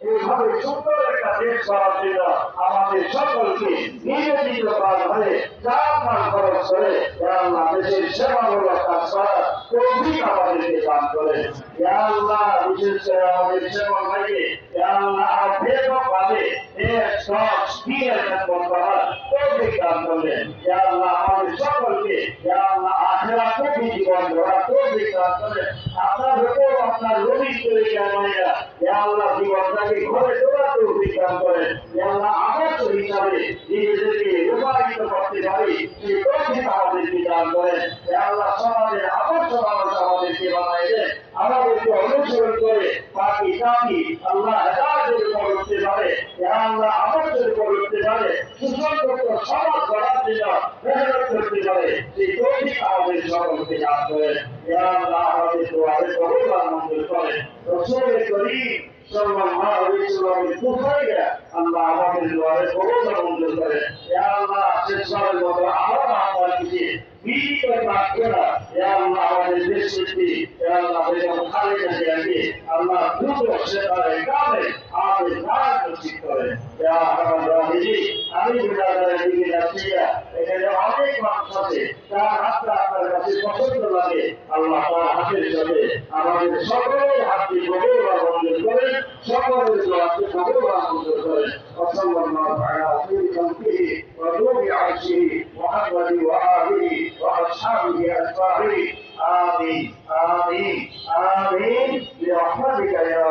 এইভাবে সুন্দর একটা দেশ করার জন্য আমাদের সকলকে নিবেদিত কাজ হয়ে চার খরচ করে আল্লাহ দেশের সেবামূলক কাজ করার তৌফিক আমাদেরকে দান করে। আল্লাহ বিশেষ করে আমাদের সেবক ভাইকে আল্লাহ ব্যাপকভাবে করার তৌফিক দান করলেন। আল্লাহ আমাদের সকলকে আল্লাহ আখিরাতে জীবন গড়ার তৌফিক দান করলেন। আপনার উপর আপনার রবিক করে জানাইয়া আল্লাহ জীবনটাকে ঘরে তোলার তৌফিক দান করেন। আল্লাহ আদর্শ হিসাবে নিজেদেরকে রূপায়িত করতে পারি সেই তৌফিক আমাদেরকে দান করেন। আল্লাহ সমাজের আদর্শ মানুষ আমাদেরকে বানাই দেন, আমাদেরকে অনুসরণ করে বাকি জাতি আল্লাহ হেদায়েতের উপর উঠতে পারে, আল্লাহ আদর্শের উপর উঠতে পারে, সুসংগত সমাজ গড়ার জন্য মেহনত করতে পারে সেই তৌফিক আমাদের সকলকে দান করেন। আল্লাহ আমাদের দোয়ারে কবুল মঞ্জুর করেন। রাসূল করিম সাল্লাল্লাহু আলাইহি ওয়াসাল্লামের কুফাইয়া আল্লাহ আমাদের দোয়ারে কবুল মঞ্জুর করেন। আল্লাহ শেষবারের মতো আবার আপনার কাছে বিনীত প্রার্থনা, আল্লাহ আমাদের দেশকে আল্লাহ বেগম খালেদা জিয়াকে আল্লাহ দ্রুত সেবারে কামে আমাদের সাহায্য ঠিক করেন। আমি বিদায়ের দিকে যাচ্ছি, এখানে অনেক মানুষ আছে তার হাতটা আপনার কাছে পছন্দ লাগে, আল্লাহ তার হাতের সাথে আমাদের সকলের হাতটি কবুল মঞ্জুর করেন, সকলের দোয়াকে কবুল মঞ্জুর করেন। সাল্লাল্লাহু আলা সাইয়্যিদিহি ওয়া নূরি আরশিহি মুহাম্মাদি ওয়া আলিহি ওয়া আসহাবিহি আজমাইন। আমিন আমিন আমিন বিরহমাতিকা ইয়া